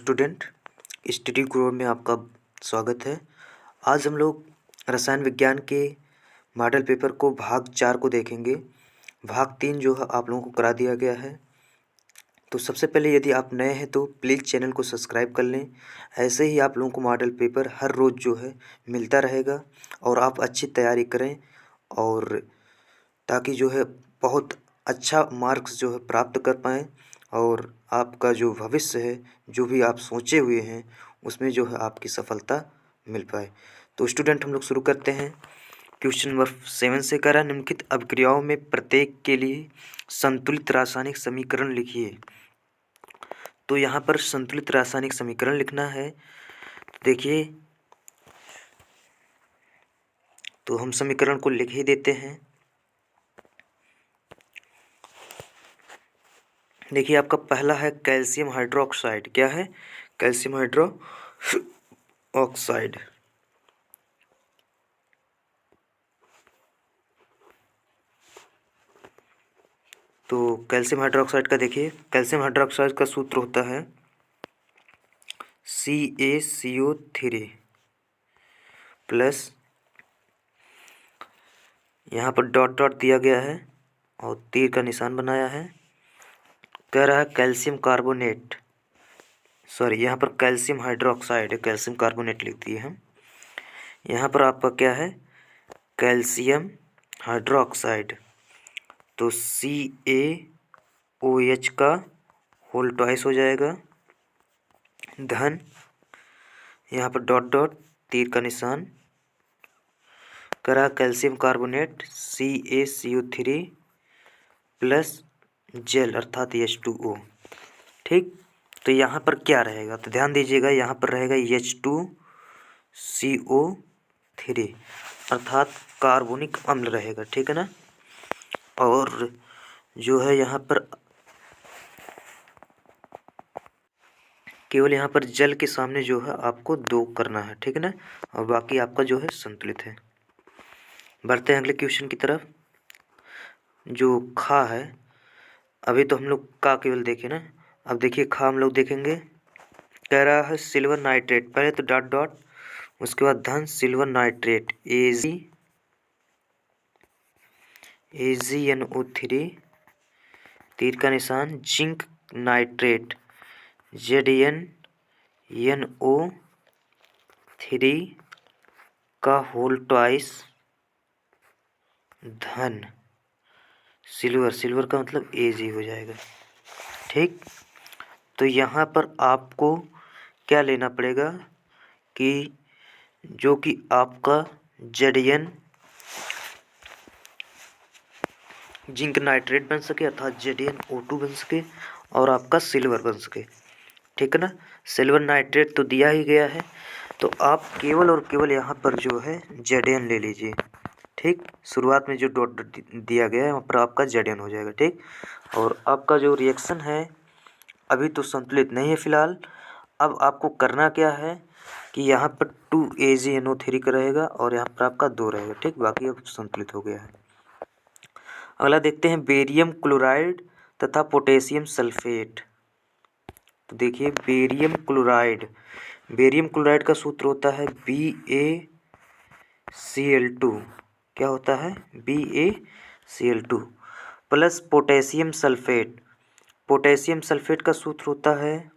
Student, study grow में आपका स्वागत है। आज हम लोग रसायन विज्ञान के मॉडल पेपर को भाग 4 को देखेंगे। भाग 3 जो है आप लोगों को करा दिया गया है। तो सबसे पहले यदि आप नए हैं तो प्लीज़ चैनल को सब्सक्राइब कर लें। ऐसे ही आप लोगों को मॉडल पेपर हर रोज़ जो है मिलता रहेगा और आप अच्छी तैयारी करें और ताकि जो है बहुत अच्छा मार्क्स जो है प्राप्त कर पाएँ और आपका जो भविष्य है, जो भी आप सोचे हुए हैं, उसमें जो है आपकी सफलता मिल पाए। तो स्टूडेंट हम लोग शुरू करते हैं। क्वेश्चन नंबर 7 से कह रहा है, निम्नलिखित अभिक्रियाओं में प्रत्येक के लिए संतुलित रासायनिक समीकरण लिखिए। तो यहाँ पर संतुलित रासायनिक समीकरण लिखना है। देखिए, तो हम समीकरण को लिख ही देते हैं। देखिए, आपका पहला है कैल्शियम हाइड्रोक्साइड। क्या है? Calcium hydroxide. तो कैल्शियम हाइड्रोक्साइड का देखिए, कैल्शियम हाइड्रोक्साइड का सूत्र होता है CaCO3 प्लस, यहाँ पर डॉट डॉट दिया गया है और तीर का निशान बनाया है। कह रहा है कैल्शियम कार्बोनेट, सॉरी यहाँ पर कैल्शियम हाइड्रोक्साइड है, कैल्शियम कार्बोनेट लिख दिए हम। यहाँ पर आपका क्या है? Calcium hydroxide. तो CaOH का होल ट्वाइस हो जाएगा, धन, यहाँ पर डॉट डॉट तीर का निशान, करा calcium carbonate CaCO3 plus jail अर्थात H2O। ठीक, तो यहाँ पर क्या रहेगा? तो ध्यान दीजिएगा, यहाँ पर रहेगा H2CO3 अर्थात कार्बोनिक अम्ल रहेगा। ठीक है ना? और जो है यहाँ पर केवल यहाँ पर जल के सामने जो है आपको 2 करना है। ठीक है ना? और बाकी आपका जो है संतुलित है। बढ़ते हैं अगले क्वेश्चन की तरफ। जो खा है, अभी तो हम लोग का केवल देखे ना, अब देखिए खा हम लोग देखेंगे। कह रहा है सिल्वर नाइट्रेट, पहले तो डॉट डॉट, उसके बाद धन सिल्वर नाइट्रेट AgNO3 तीर का निशान, जिंक नाइट्रेट ZnNO3 का होल ट्वाइस, धन सिल्वर, सिल्वर का मतलब Ag हो जाएगा। ठीक, तो यहाँ पर आपको क्या लेना पड़ेगा कि जो कि आपका Zn जिंक नाइट्रेट बन सके अर्थात ZnO2 बन सके और आपका सिल्वर बन सके। ठीक है ना? सिल्वर नाइट्रेट तो दिया ही गया है, तो आप केवल और केवल यहाँ पर जो है Zn ले लीजिए। ठीक, शुरुआत में जो डॉट दिया गया है वहाँ पर आपका Zn हो जाएगा। ठीक, और आपका जो रिएक्शन है अभी तो संतुलित नहीं है फिलहाल। अब आपको करना क्या है कि यहाँ पर 2AgNO3 का रहेगा और यहाँ पर आपका 2 रहेगा। ठीक, बाकी अब संतुलित हो गया है। अगला देखते हैं बेरियम क्लोराइड तथा पोटेशियम सल्फेट। तो देखिए बेरियम क्लोराइड, बेरियम क्लोराइड का सूत्र होता है BaCl2। क्या होता है? BaCl2 plus potassium sulphate, potassium sulphate का सूत्र होता है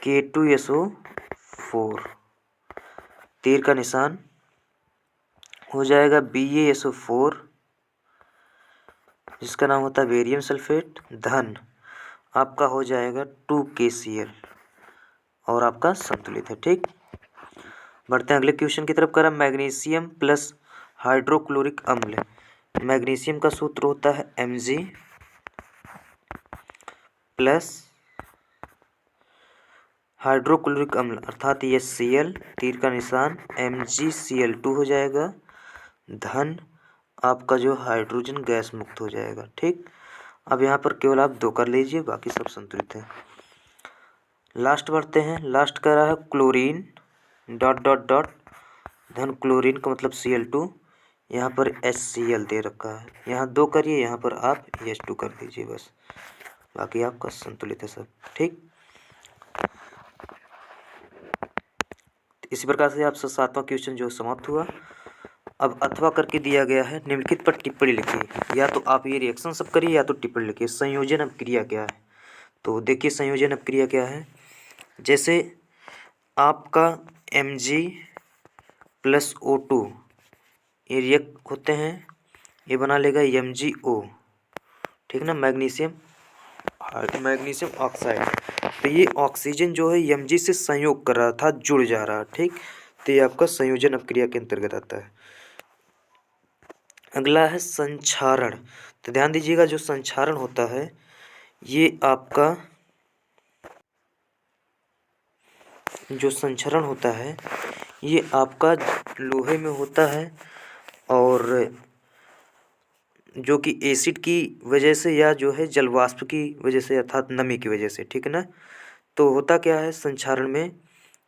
K2SO4, तीर का निशान हो जाएगा BaSO4 जिसका नाम होता है बेरियम सल्फेट, धन आपका हो जाएगा 2KCl और आपका संतुलित है। ठीक, बढ़ते हैं अगले क्वेश्चन की तरफ। करा मैग्नीशियम प्लस हाइड्रोक्लोरिक अम्ल, मैग्नीशियम का सूत्र होता है Mg प्लस हाइड्रोक्लोरिक अम्ल अर्थात HCl, तीर का निशान MgCl2 हो जाएगा, धन आपका जो हाइड्रोजन गैस मुक्त हो जाएगा। ठीक, अब यहाँ पर केवल आप 2 कर लीजिए, बाकी सब संतुलित है। लास्ट बढ़ते हैं। लास्ट कह रहा है क्लोरीन डॉट डॉट डॉट, धन क्लोरीन का मतलब Cl2, यहाँ पर HCl दे रखा है, यहाँ 2 करिए, यहाँ पर आप H2 कर दीजिए बस, बाकी आपका संतुलित है सब। ठीक, इसी प्रकार से आपसे 7वां क्वेश्चन जो समाप्त हुआ। अब अथवा करके दिया गया है, निम्नलिखित पर टिप्पणी लिखिए। या तो आप ये रिएक्शन सब करिए या तो टिप्पणी लिखिए। संयोजन अपक्रिया क्या है? तो देखिए संयोजन अपक्रिया क्या है। जैसे आपका Mg+O2 ये रिएक्ट होते हैं, ये बना लेगा MgO, ठीक ना, मैग्नीशियम ऑक्साइड। तो ये ऑक्सीजन जो है Mg से संयोग कर रहा था, जुड़ जा रहा, ठीक। तो ये आपका संयोजन अपक्रिया के अंतर्गत आता है। अगला है संक्षारण। तो ध्यान दीजिएगा, जो संक्षारण होता है ये आपका जो संक्षारण होता है ये आपका लोहे में होता है, और जो कि एसिड की वजह से या जो है जल वाष्प की वजह से अर्थात नमी की वजह से, ठीक है ना। तो होता क्या है संक्षारण में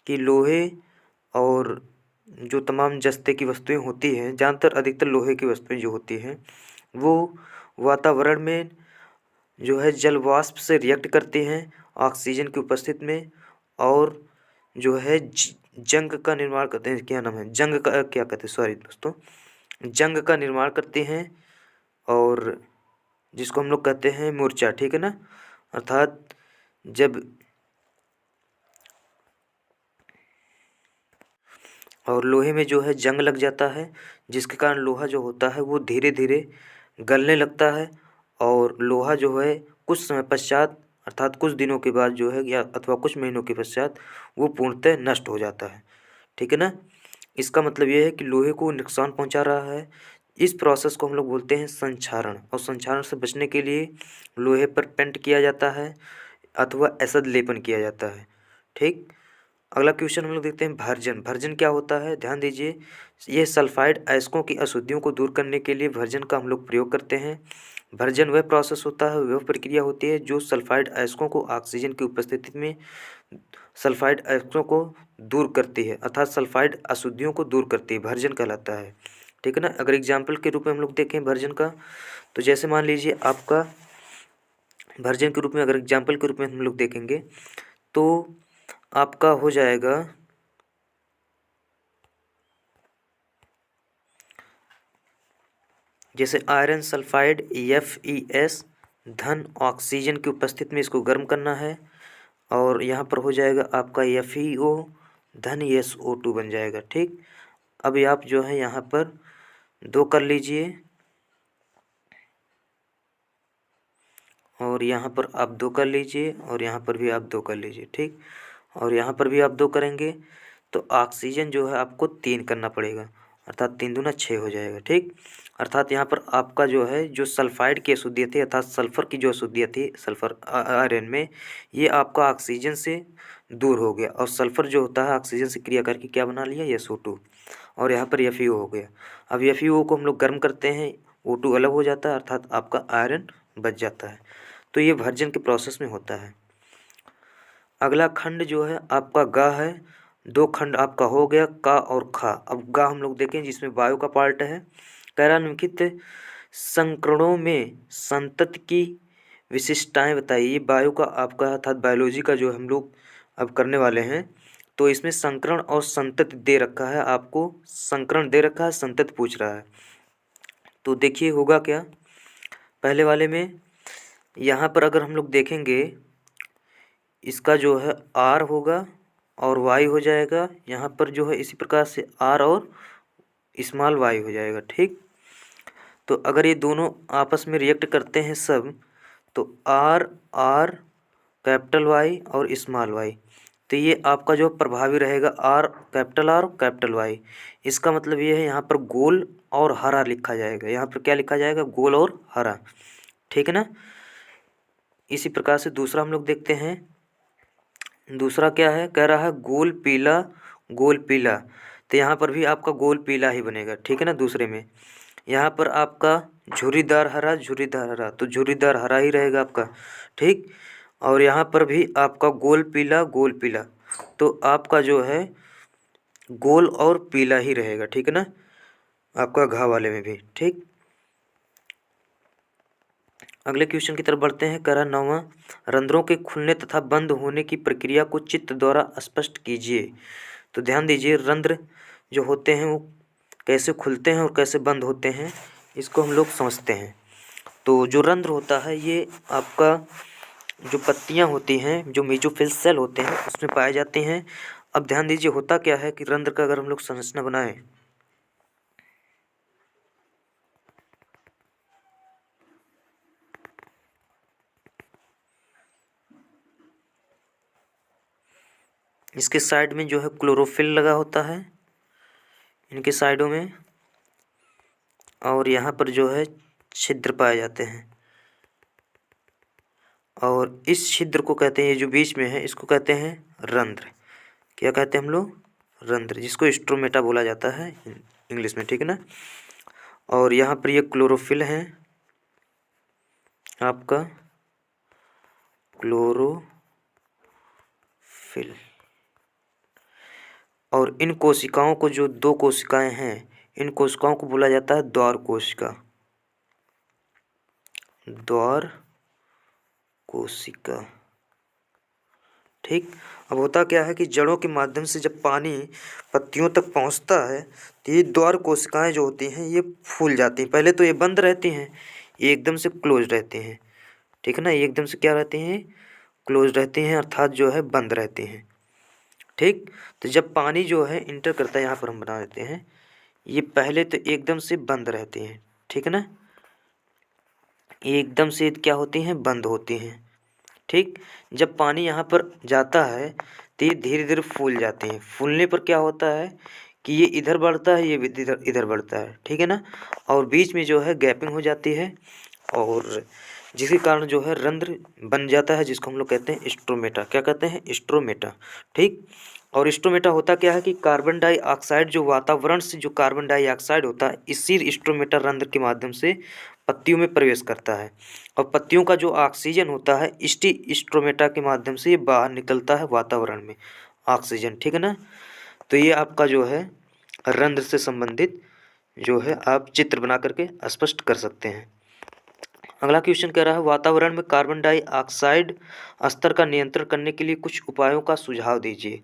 कि लोहे और जो तमाम जस्ते की वस्तुएं होती हैं, ज़्यादातर अधिकतर लोहे की वस्तुएं जो होती हैं वो वातावरण में जो है जल वाष्प से रिएक्ट करती हैं ऑक्सीजन की उपस्थिति में, और जो है जंग का निर्माण करते हैं। क्या नाम है, जंग का क्या कहते हैं, सॉरी दोस्तों, जंग का निर्माण करते हैं, और जिसको हम लोग कहते हैं मूर्छा, ठीक है ना। अर्थात जब और लोहे में जो है जंग लग जाता है, जिसके कारण लोहा जो होता है वो धीरे धीरे गलने लगता है, और लोहा जो है कुछ समय पश्चात अर्थात कुछ दिनों के बाद जो है या अथवा कुछ महीनों के पश्चात वो पूर्णतः नष्ट हो जाता है, ठीक है ना। इसका मतलब ये है कि लोहे को नुकसान पहुंचा रहा है। इस प्रोसेस को हम लोग बोलते हैं संक्षारण, और संक्षारण से बचने के लिए लोहे पर पेंट किया जाता है अथवा एसिड लेपन किया जाता है, ठीक। अगला क्वेश्चन हम लोग देखते हैं भर्जन। भर्जन क्या होता है, ध्यान दीजिए। ये सल्फाइड अयस्कों की अशुद्धियों को दूर करने के लिए भर्जन का हम लोग प्रयोग करते हैं। भर्जन वह प्रोसेस होता है, वह प्रक्रिया होती है जो सल्फाइड अयस्कों को ऑक्सीजन की उपस्थिति में सल्फाइड अयस्कों को दूर करती है, अर्थात सल्फाइड अशुद्धियों को दूर करती है, भर्जन कहलाता है, ठीक है ना। अगर एग्जाम्पल के रूप में हम लोग देखें भर्जन का, तो जैसे मान लीजिए आपका भर्जन के रूप में अगर एग्जाम्पल के रूप में हम लोग देखेंगे तो आपका हो जाएगा जैसे आयरन सल्फाइड FeS धन ऑक्सीजन की उपस्थिति में इसको गर्म करना है, और यहाँ पर हो जाएगा आपका FeO धन SO2 बन जाएगा, ठीक। अभी आप जो है यहाँ पर 2 कर लीजिए, और यहाँ पर आप 2 कर लीजिए, और यहाँ पर भी आप 2 कर लीजिए, ठीक। और यहाँ पर भी आप 2 करेंगे तो ऑक्सीजन जो है आपको 3 करना पड़ेगा, अर्थात 3 दूना 6 हो जाएगा, ठीक। अर्थात यहाँ पर आपका जो है जो सल्फाइड की अशुद्धियाँ थी अर्थात सल्फ़र की जो अशुद्धियाँ थी सल्फ़र आयरन में, ये आपका ऑक्सीजन से दूर हो गया, और सल्फ़र जो होता है ऑक्सीजन से क्रिया करके क्या बना लिया SO2, और यहाँ पर FeO हो गया। अब FeO को हम लोग गर्म करते हैं, O2 अलग हो जाता है, अर्थात आपका आयरन बच जाता है। तो ये भर्जन के प्रोसेस में होता है। अगला खंड जो है आपका गा है। 2 खंड आपका हो गया का और खा। अब गा हम लोग देखें जिसमें वायु का पार्ट है। निम्नलिखित संकरणों में संतति की विशिष्टताएं बताइए। ये वायु का आपका अर्थात बायोलॉजी का जो हम लोग अब करने वाले हैं, तो इसमें संकरण और संतति दे रखा है आपको, संकरण दे रखा है, संतति पूछ रहा है। तो देखिए होगा क्या, पहले वाले में यहाँ पर अगर हम लोग देखेंगे इसका जो है R होगा और Y हो जाएगा, यहाँ पर जो है इसी प्रकार से R और स्मॉल y हो जाएगा, ठीक। तो अगर ये दोनों आपस में रिएक्ट करते हैं सब, तो R कैपिटल Y और स्मॉल y, तो ये आपका जो प्रभावी रहेगा R capital R capital Y। इसका मतलब ये है यहाँ पर गोल और हरा लिखा जाएगा, यहाँ पर क्या लिखा जाएगा, गोल और हरा, ठीक है ना। इसी प्रकार से दूसरा हम लोग देखते हैं। दूसरा क्या है, कह रहा है गोल पीला गोल पीला, तो यहाँ पर भी आपका गोल पीला ही बनेगा, ठीक है ना। दूसरे में यहाँ पर आपका झुर्रीदार हरा झुर्रीदार हरा, तो झुर्रीदार हरा ही रहेगा आपका, ठीक। और यहाँ पर भी आपका गोल पीला, तो आपका जो है गोल और पीला ही रहेगा, ठीक है ना, आपका घा वाले में भी, ठीक। अगले क्वेश्चन की तरफ बढ़ते हैं। कह रहा 9वां, रंध्रों के खुलने तथा बंद होने की प्रक्रिया को चित्र द्वारा स्पष्ट कीजिए। तो ध्यान दीजिए, रंध्र जो होते हैं वो कैसे खुलते हैं और कैसे बंद होते हैं, इसको हम लोग समझते हैं। तो जो रंध्र होता है ये आपका जो पत्तियां होती हैं, जो मेसोफिल सेल होते हैं, उसमें पाए जाते हैं। अब ध्यान दीजिए, होता क्या है कि रंध्र का अगर हम लोग संरचना बनाएं, इसके साइड में जो है क्लोरोफिल लगा होता है, इनके साइडों में, और यहाँ पर जो है छिद्र पाए जाते हैं, और इस छिद्र को कहते हैं, ये जो बीच में है इसको कहते हैं रंध्र। क्या कहते हैं हम लोग? रंध्र, जिसको स्ट्रोमेटा बोला जाता है इंग्लिश में, ठीक है ना। और यहाँ पर ये क्लोरोफिल है आपका, क्लोरोफिल। और इन कोशिकाओं को, जो 2 कोशिकाएं हैं, इन कोशिकाओं को बोला जाता है द्वार कोशिका। द्वार कोशिका, ठीक। अब होता क्या है कि जड़ों के माध्यम से जब पानी पत्तियों तक पहुंचता है तो ये द्वार कोशिकाएं जो होती हैं ये फूल जाती हैं। पहले तो ये बंद रहती हैं, ये एकदम से क्लोज रहती हैं, ठीक है ना। ये एकदम से क्या रहती हैं? क्लोज रहती हैं, अर्थात जो है बंद रहती हैं, ठीक। तो जब पानी जो है इंटर करता है, यहाँ पर हम बना देते हैं, ये पहले तो एकदम से बंद रहती हैं, ठीक है ना। ये एकदम से क्या होती हैं? बंद होती हैं, ठीक। जब पानी यहाँ पर जाता है तो ये धीरे धीरे फूल जाती हैं। फूलने पर क्या होता है कि ये इधर बढ़ता है, ये इधर इधर बढ़ता है, ठीक है ना। और बीच में जो है गैपिंग हो जाती है, और जिसके कारण जो है रंध्र बन जाता है, जिसको हम लोग कहते हैं स्ट्रोमेटा। क्या कहते हैं? स्ट्रोमेटा, ठीक। और स्ट्रोमेटा होता क्या है कि कार्बन डाइऑक्साइड, जो वातावरण से जो कार्बन डाइऑक्साइड होता है, इसी स्ट्रोमेटा रंध्र के माध्यम से पत्तियों में प्रवेश करता है, और पत्तियों का जो ऑक्सीजन होता है इसी स्ट्रोमेटा के माध्यम से ये बाहर निकलता है वातावरण में, ऑक्सीजन, ठीक है ना। तो ये आपका जो है रंध्र से संबंधित जो है आप चित्र बना करके स्पष्ट कर सकते हैं। अगला क्वेश्चन कह रहा है, वातावरण में कार्बन डाइऑक्साइड स्तर का नियंत्रण करने के लिए कुछ उपायों का सुझाव दीजिए।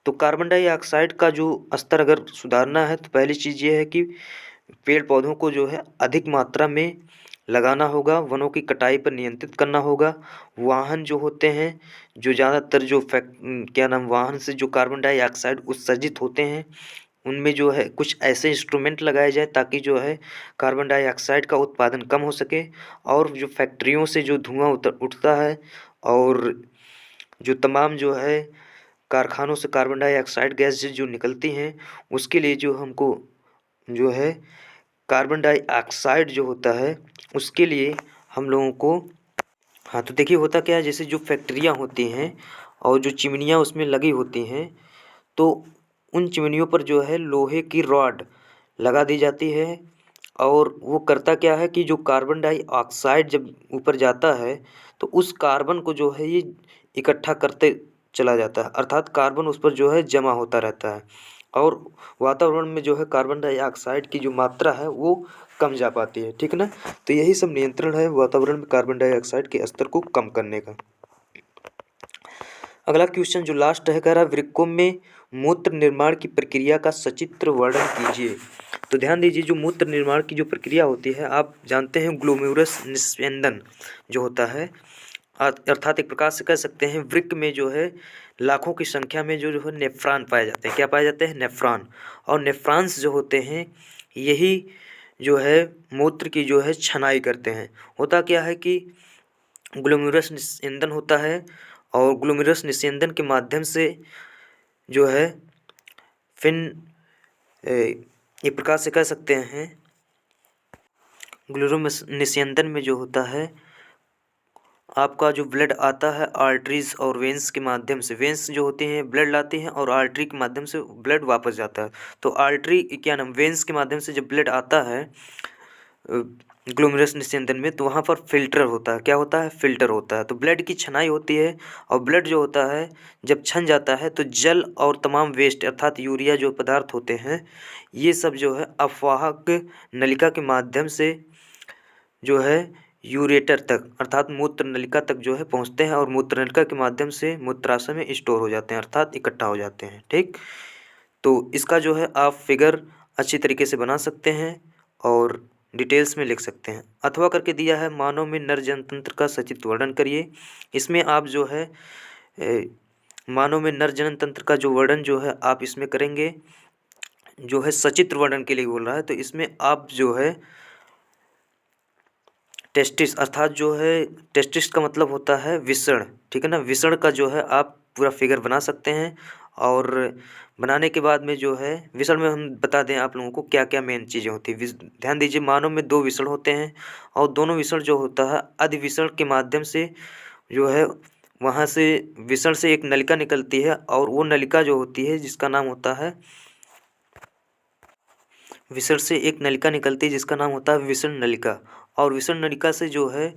तो कार्बन डाइऑक्साइड का जो स्तर अगर सुधारना है तो पहली चीज़ ये है कि पेड़ पौधों को जो है अधिक मात्रा में लगाना होगा, वनों की कटाई पर नियंत्रित करना होगा। वाहन जो होते हैं, जो ज़्यादातर जो क्या नाम, वाहन से जो कार्बन डाइऑक्साइड उत्सर्जित होते हैं, उनमें जो है कुछ ऐसे इंस्ट्रूमेंट लगाए जाए ताकि जो है कार्बन डाइऑक्साइड का उत्पादन कम हो सके। और जो फैक्ट्रियों से जो धुआं उठता है, और जो तमाम जो है कारखानों से कार्बन डाइऑक्साइड गैस जो निकलती हैं, उसके लिए जो हमको जो है कार्बन डाइऑक्साइड जो होता है उसके लिए हम लोगों को, हाँ तो देखिए होता क्या है, जैसे जो फैक्ट्रियाँ होती हैं और जो चिमनियाँ उसमें लगी होती हैं, तो उन चिमनियों पर जो है लोहे की रॉड लगा दी जाती है, और वो करता क्या है कि जो कार्बन डाइऑक्साइड जब ऊपर जाता है तो उस कार्बन को जो है ये इकट्ठा करते चला जाता है, अर्थात कार्बन उस पर जो है जमा होता रहता है, और वातावरण में जो है कार्बन डाइऑक्साइड की जो मात्रा है वो कम जा पाती है, ठीक है ना। तो यही सब नियंत्रण है वातावरण में कार्बन डाइऑक्साइड के स्तर को कम करने का। अगला क्वेश्चन जो लास्ट है, कह रहा है वृक्कों में मूत्र निर्माण की प्रक्रिया का सचित्र वर्णन कीजिए। तो ध्यान दीजिए, जो मूत्र निर्माण की जो प्रक्रिया होती है, आप जानते हैं ग्लोमेरुलस निस्यंदन जो होता है, अर्थात एक प्रकार से कह सकते हैं वृक्क में जो है लाखों की संख्या में जो है नेफ्रॉन पाए जाते हैं। क्या पाए जाते हैं? नेफ्रॉन। और नेफ्रॉन्स जो होते हैं यही जो है मूत्र की जो है छनाई करते हैं। होता क्या है कि ग्लोमेरुलस निस्यंदन होता है, और ग्लोमेरुलस निस्यंदन के माध्यम से जो है फिन एक प्रकार से कह सकते हैं ग्लोमेरुलस निस्यंदन में जो होता है आपका जो ब्लड आता है आर्टरीज और वेंस के माध्यम से, वेंस जो होते हैं ब्लड लाते हैं और आर्टरी के माध्यम से ब्लड वापस जाता है। तो आर्टरी क्या नाम, वेंस के माध्यम से जब ब्लड आता है ग्लोमेरुलस निस्यंदन में, तो वहाँ पर फिल्टर होता है। क्या होता है? फिल्टर होता है। तो ब्लड की छनाई होती है, और ब्लड जो होता है जब छन जाता है तो जल और तमाम वेस्ट अर्थात यूरिया जो पदार्थ होते हैं ये सब जो है अपवाहक नलिका के माध्यम से जो है यूरेटर तक अर्थात मूत्र नलिका तक जो है पहुँचते हैं, और मूत्र नलिका के माध्यम से मूत्राशय में स्टोर हो जाते हैं, अर्थात इकट्ठा हो जाते हैं, ठीक। तो इसका जो है आप फिगर अच्छी तरीके से बना सकते हैं और डिटेल्स में लिख सकते हैं। अथवा करके दिया है, मानव में नर जनन का सचित्र वर्णन करिए। इसमें आप जो है मानव में नर जनन तंत्र का जो वर्णन जो है आप इसमें करेंगे, जो है सचित्र वर्णन के लिए बोल रहा है। तो इसमें आप जो है टेस्टिस अर्थात जो है टेस्टिस का मतलब होता है विषण, ठीक है ना। विषण का जो है आप पूरा फिगर बना सकते हैं। और बनाने के बाद में जो है विषण में हम बता दें आप लोगों को क्या क्या मेन चीज़ें होती हैं। ध्यान दीजिए, मानव में 2 विषण होते हैं और दोनों विषण जो होता है अधिविषण के माध्यम से जो है वहाँ से विषण से एक नलिका निकलती है और वो नलिका जो होती है जिसका नाम होता है विषण से एक नलिका निकलती है जिसका नाम होता है विषण नलिका। और विषण नलिका से जो है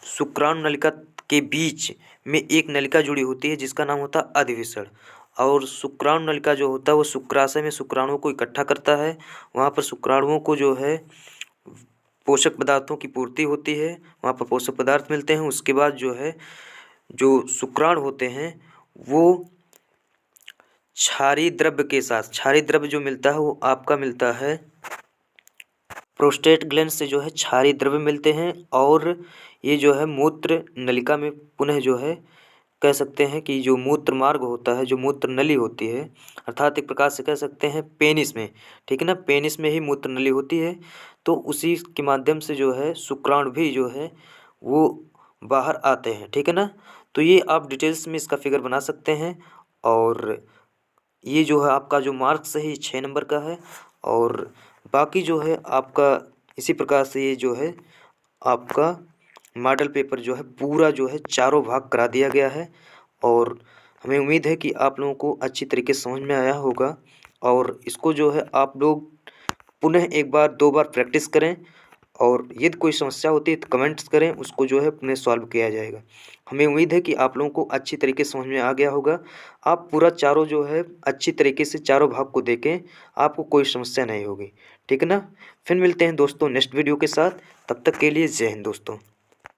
शुक्राणु नलिका के बीच में एक नलिका जुड़ी होती है जिसका नाम होता है अधिविषण। और शुक्राणु नलिका जो होता है वो शुक्राशय में शुक्राणुओं को इकट्ठा करता है। वहाँ पर शुक्राणुओं को जो है पोषक पदार्थों की पूर्ति होती है, वहाँ पर पोषक पदार्थ मिलते हैं। उसके बाद जो है जो शुक्राणु होते हैं वो क्षारीय द्रव्य के साथ, क्षारीय द्रव्य जो मिलता है वो आपका मिलता है प्रोस्टेट ग्लैंड से, जो है क्षारीय द्रव्य मिलते हैं। और ये जो है मूत्र नलिका में पुनः जो है कह सकते हैं कि जो मूत्र मार्ग होता है, जो मूत्र नली होती है, अर्थात एक प्रकार से कह सकते हैं पेनिस में, ठीक है ना, पेनिस में ही मूत्र नली होती है। तो उसी के माध्यम से जो है शुक्राणु भी जो है वो बाहर आते हैं, ठीक है ना। तो ये आप डिटेल्स में इसका फिगर बना सकते हैं। और ये जो है आपका जो मार्क्स है ये 6 नंबर का है। और बाकी जो है आपका इसी प्रकार से ये जो है आपका मॉडल पेपर जो है पूरा जो है चारों भाग करा दिया गया है। और हमें उम्मीद है कि आप लोगों को अच्छी तरीके से समझ में आया होगा। और इसको जो है आप लोग पुनः एक बार 2 बार प्रैक्टिस करें और यदि कोई समस्या होती है तो कमेंट्स करें, उसको जो है पुनः सॉल्व किया जाएगा। हमें उम्मीद है कि आप लोगों को अच्छी तरीके से समझ में आ गया होगा। आप पूरा चारों जो है अच्छी तरीके से चारों भाग को देखें, आपको कोई समस्या नहीं होगी, ठीक है ना। फिर मिलते हैं दोस्तों नेक्स्ट वीडियो के साथ, तब तक के लिए जय हिंद दोस्तों।